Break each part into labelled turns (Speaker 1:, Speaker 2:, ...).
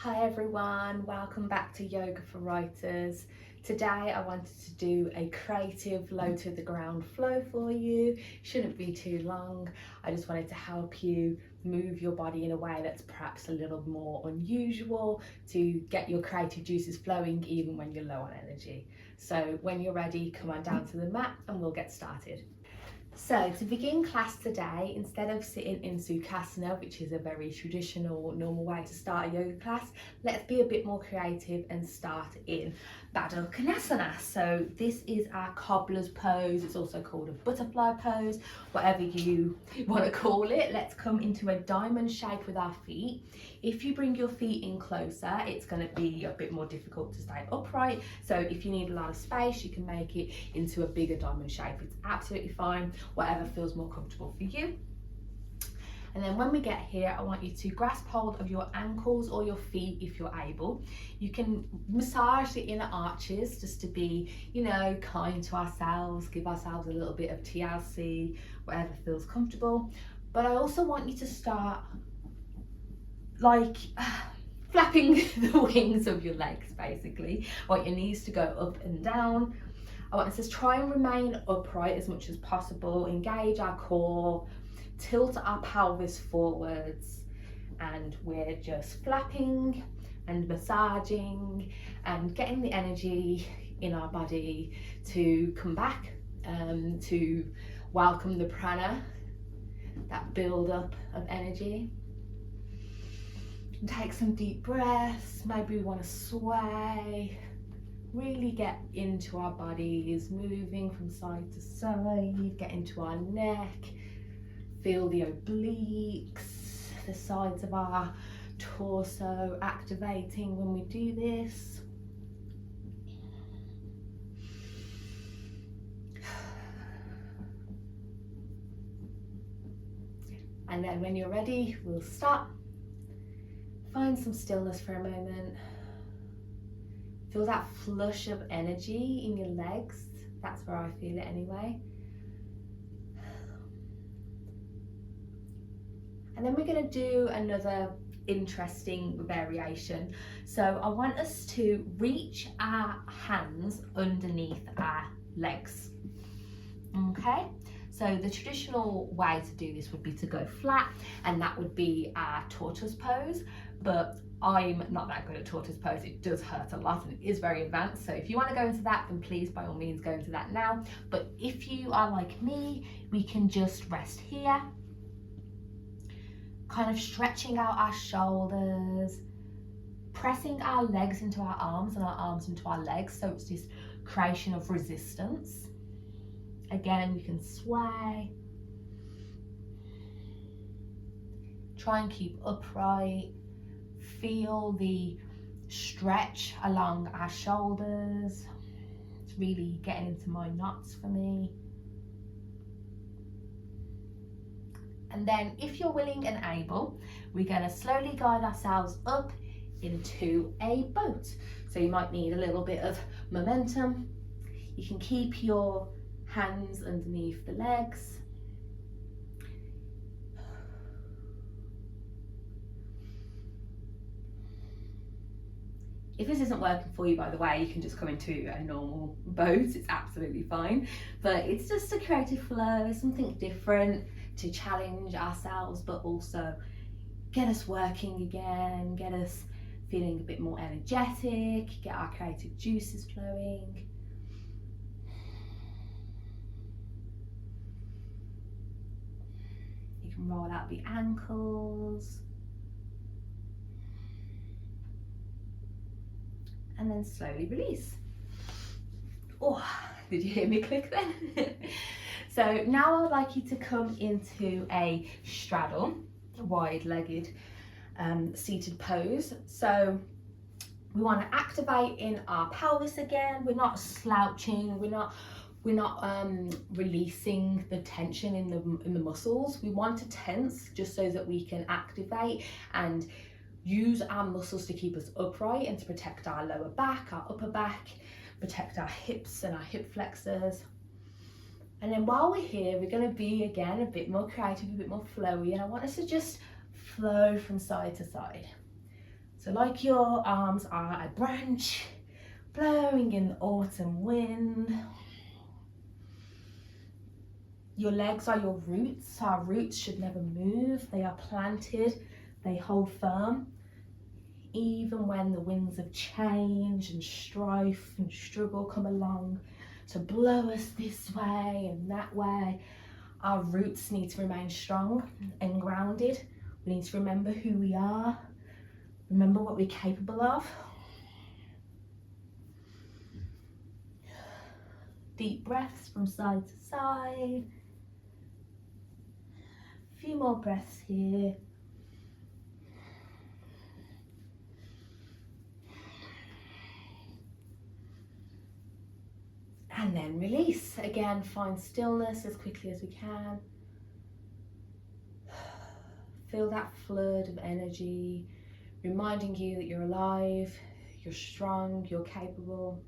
Speaker 1: Hi everyone, welcome back to Yoga for Writers. Today I wanted to do a creative low to the ground flow for you. Shouldn't be too long. I just wanted to help you move your body in a way that's perhaps a little more unusual to get your creative juices flowing even when you're low on energy. So when you're ready, come on down to the mat and we'll get started. So to begin class today, instead of sitting in Sukhasana, which is a very traditional, normal way to start a yoga class, let's be a bit more creative and start in Baddha Konasana. So this is our cobbler's pose. It's also called a butterfly pose, whatever you want to call it. Let's come into a diamond shape with our feet. If you bring your feet in closer, it's going to be a bit more difficult to stay upright. So if you need a lot of space, you can make it into a bigger diamond shape. It's absolutely fine, whatever feels more comfortable for you. And then when we get here, I want you to grasp hold of your ankles or your feet if you're able. You can massage the inner arches just to be, kind to ourselves, give ourselves a little bit of TLC, whatever feels comfortable. But I also want you to start flapping the wings of your legs, basically. I want your knees to go up and down. I want us to try and remain upright as much as possible, engage our core, tilt our pelvis forwards, and we're just flapping and massaging and getting the energy in our body to come back, to welcome the prana, that build up of energy. And take some deep breaths. Maybe we want to sway. Really get into our bodies, moving from side to side, get into our neck, feel the obliques, the sides of our torso activating when we do this. And then when you're ready, we'll stop. Find some stillness for a moment. Feel that flush of energy in your legs. That's where I feel it anyway. And then we're going to do another interesting variation. So I want us to reach our hands underneath our legs. Okay? So the traditional way to do this would be to go flat, and that would be our tortoise pose. But I'm not that good at tortoise pose. It does hurt a lot and it is very advanced. So if you want to go into that, then please by all means go into that now. But if you are like me, we can just rest here, kind of stretching out our shoulders, pressing our legs into our arms and our arms into our legs. So it's this creation of resistance. Again, we can sway. Try and keep upright. Feel the stretch along our shoulders. It's really getting into my knots for me. And then if you're willing and able, we're going to slowly guide ourselves up into a boat. So you might need a little bit of momentum. You can keep your hands underneath the legs. If this isn't working for you, by the way, you can just come into a normal boat. It's absolutely fine. But it's just a creative flow, something different to challenge ourselves, but also get us working again, get us feeling a bit more energetic, get our creative juices flowing. You can roll out the ankles. And then slowly release. Oh, did you hear me click then? So now I'd like you to come into a straddle, wide-legged seated pose. So we want to activate in our pelvis again. We're not slouching, we're not releasing the tension in the muscles. We want to tense just so that we can activate and use our muscles to keep us upright and to protect our lower back, our upper back, protect our hips and our hip flexors. And then while we're here, we're going to be again a bit more creative, a bit more flowy, and I want us to just flow from side to side. So like your arms are a branch blowing in the autumn wind. Your legs are your roots. Our roots should never move. They are planted, they hold firm. Even when the winds of change and strife and struggle come along to blow us this way and that way, our roots need to remain strong and grounded. We need to remember who we are, remember what we're capable of. Deep breaths from side to side. A few more breaths here. And then release. Again, find stillness as quickly as we can. Feel that flood of energy, reminding you that you're alive, you're strong, you're capable.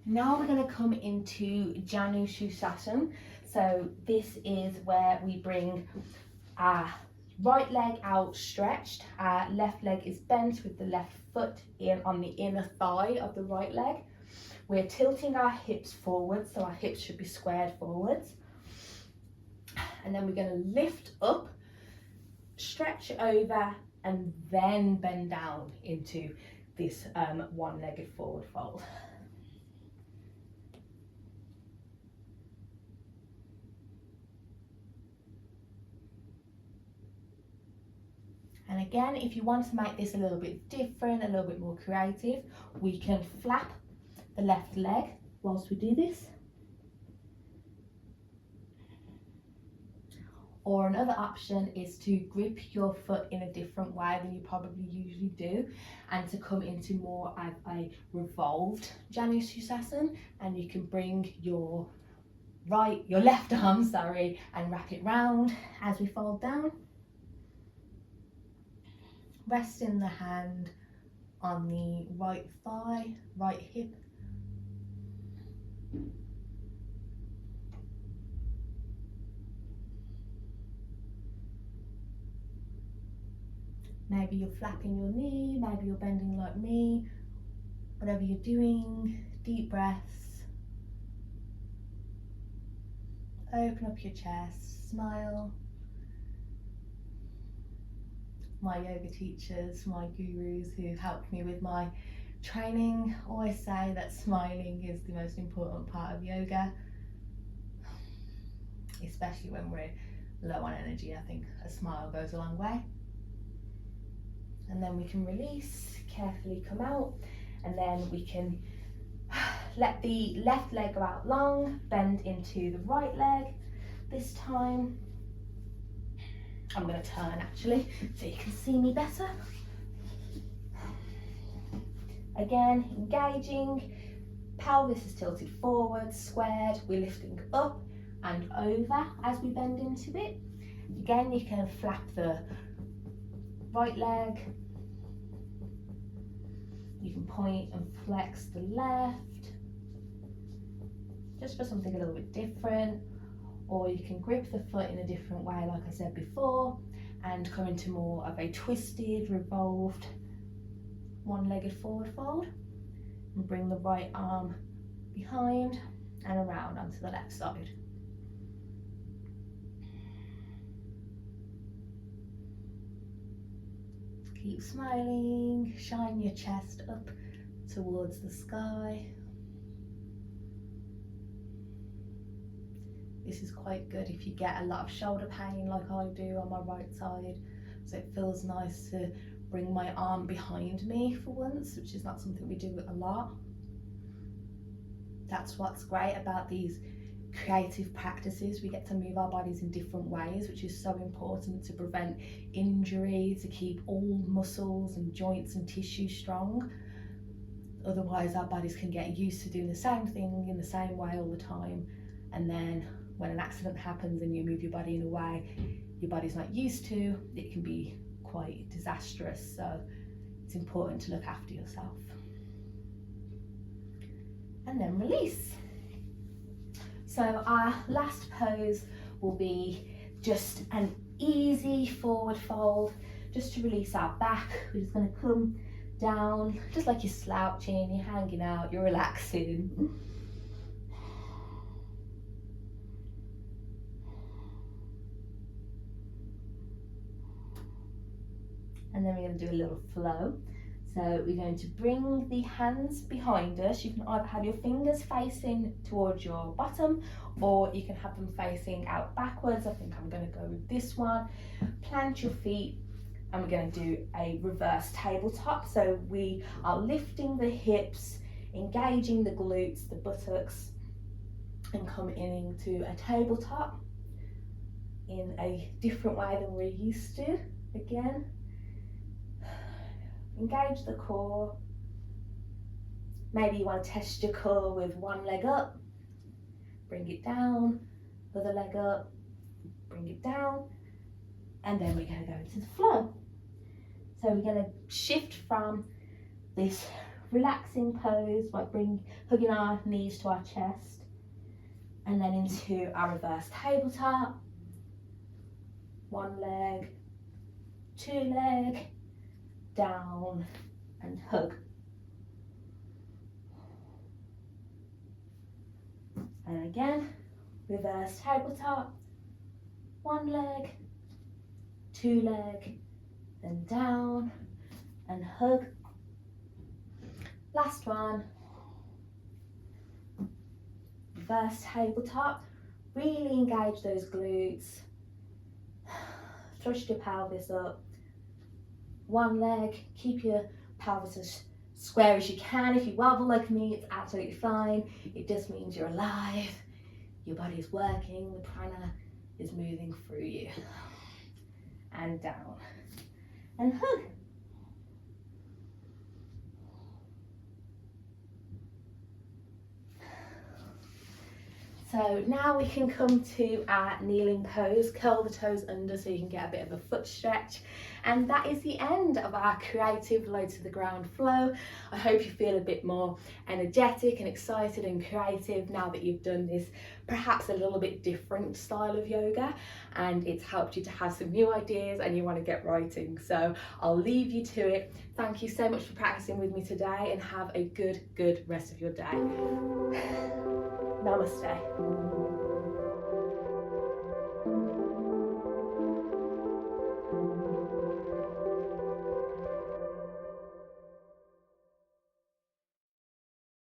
Speaker 1: Now we're going to come into Janu Shushasan. So this is where we bring our right leg outstretched, our left leg is bent with the left foot in on the inner thigh of the right leg. We're tilting our hips forward, so our hips should be squared forwards. And then we're going to lift up, stretch over, and then bend down into this one-legged forward fold. And again, if you want to make this a little bit different, a little bit more creative, we can flap the left leg whilst we do this. Or another option is to grip your foot in a different way than you probably usually do, and to come into more of a revolved Janu Shushasan, and you can bring your left arm, and wrap it round as we fold down. Resting the hand on the right thigh, right hip. Maybe you're flapping your knee, maybe you're bending like me. Whatever you're doing, deep breaths. Open up your chest, smile. My yoga teachers, my gurus who helped me with my training always say that smiling is the most important part of yoga, especially when we're low on energy. I think a smile goes a long way. And then we can release, carefully come out, and then we can let the left leg go out long, bend into the right leg. This time I'm going to turn actually so you can see me better. Again, engaging, pelvis is tilted forward, squared, we're lifting up and over as we bend into it. Again, you can flap the right leg, you can point and flex the left, just for something a little bit different. Or you can grip the foot in a different way, like I said before, and come into more of a twisted, revolved, one-legged forward fold. And bring the right arm behind and around onto the left side. Keep smiling, shine your chest up towards the sky. This is quite good if you get a lot of shoulder pain like I do on my right side. So it feels nice to bring my arm behind me for once, which is not something we do a lot. That's what's great about these creative practices. We get to move our bodies in different ways, which is so important to prevent injury, to keep all muscles and joints and tissue strong. Otherwise our bodies can get used to doing the same thing in the same way all the time, and then when an accident happens and you move your body in a way your body's not used to, it can be quite disastrous. So it's important to look after yourself. and then release. So our last pose will be just an easy forward fold, just to release our back. We're just going to come down, just like you're slouching, you're hanging out, you're relaxing. And then we're going to do a little flow. So we're going to bring the hands behind us. You can either have your fingers facing towards your bottom, or you can have them facing out backwards. I think I'm going to go with this one. Plant your feet, and we're going to do a reverse tabletop. So we are lifting the hips, engaging the glutes, the buttocks, and coming into a tabletop in a different way than we're used to. Again, engage the core. Maybe you want to test your core with one leg up, bring it down, other leg up, bring it down, and then we're going to go into the flow. So we're going to shift from this relaxing pose by hugging our knees to our chest, and then into our reverse tabletop. One leg, two leg, down and hug. And again, reverse tabletop, one leg, two leg, then down and hug. Last one, reverse tabletop. Really engage those glutes, thrust your pelvis up. One leg, keep your pelvis as square as you can. If you wobble like me, it's absolutely fine. It just means you're alive, your body is working, the prana is moving through you. And down and hug. So now we can come to our kneeling pose. Curl the toes under so you can get a bit of a foot stretch. And that is the end of our creative low to the ground flow. I hope you feel a bit more energetic and excited and creative now that you've done this perhaps a little bit different style of yoga, and it's helped you to have some new ideas and you want to get writing. So I'll leave you to it. Thank you so much for practicing with me today, and have a good rest of your day. Namaste.